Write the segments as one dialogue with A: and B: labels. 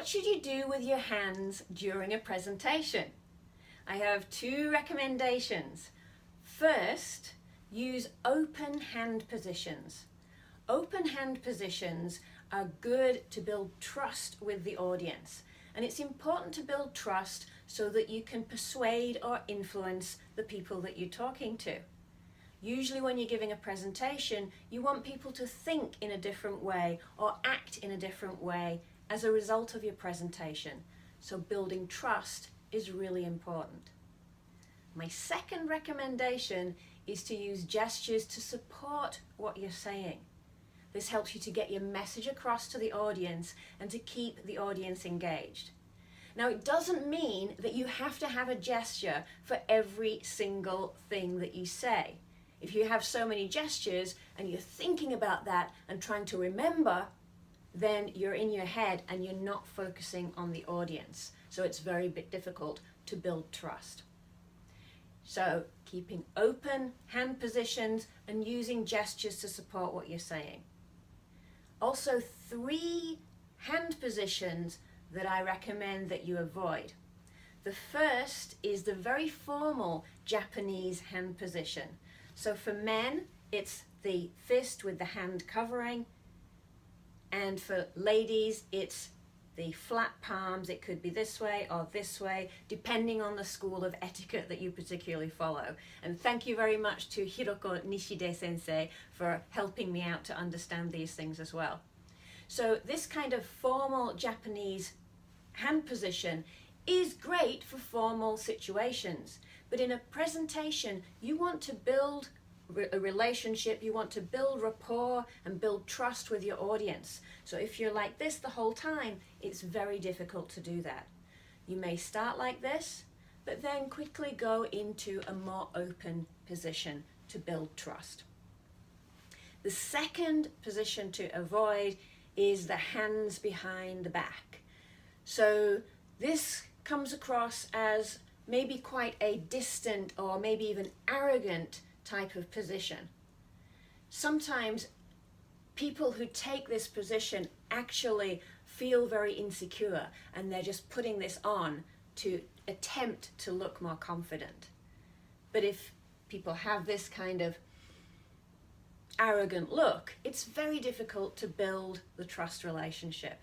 A: what should you do with your hands during a presentation? I have two recommendations. First, use open hand positions. Open hand positions are good to build trust with the audience. And it's important to build trust so that you can persuade or influence the people that you're talking to. Usually when you're giving a presentation, you want people to think in a different way or act in a different way as a result of your presentation. So building trust is really important. My second recommendation is to use gestures to support what you're saying. This helps you to get your message across to the audience and to keep the audience engaged. Now, it doesn't mean that you have to have a gesture for every single thing that you say. If you have so many gestures and you're thinking about that and trying to remember, then you're in your head and you're not focusing on the audience. So it's very difficult to build trust. So keeping open hand positions and using gestures to support what you're saying. Also, 3 hand positions that I recommend that you avoid. The first is the very formal Japanese hand position. So for men, it's the fist with the hand covering, and for ladies, it's the flat palms. It could be this way or this way, depending on the school of etiquette that you particularly follow. And thank you very much to Hiroko Nishide sensei for helping me out to understand these things as well. So this kind of formal Japanese hand position is great for formal situations, but in a presentation, you want to build a relationship, you want to build rapport and build trust with your audience. So if you're like this the whole time, it's very difficult to do that. You may start like this, but then quickly go into a more open position to build trust. The second position to avoid is the hands behind the back. So this comes across as maybe quite a distant or maybe even arrogant type of position. Sometimes people who take this position actually feel very insecure and they're just putting this on to attempt to look more confident. But if people have this kind of arrogant look, it's very difficult to build the trust relationship.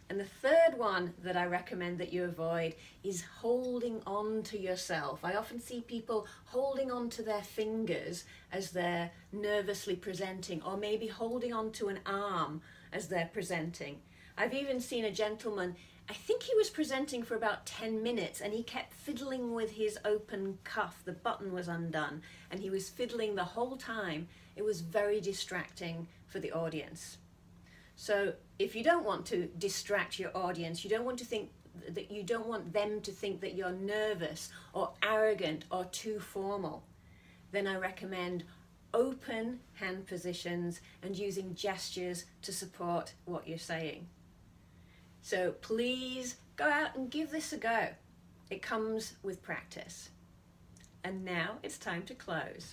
A: And the third one that I recommend that you avoid is holding on to yourself. I often see people holding on to their fingers as they're nervously presenting, or maybe holding on to an arm as they're presenting. I've even seen a gentleman, I think he was presenting for about 10 minutes and he kept fiddling with his open cuff. The button was undone and he was fiddling the whole time. It was very distracting for the audience. So if you don't want to distract your audience, you don't want them to think that you're nervous or arrogant or too formal, then I recommend open hand positions and using gestures to support what you're saying. So please go out and give this a go. It comes with practice. And now it's time to close.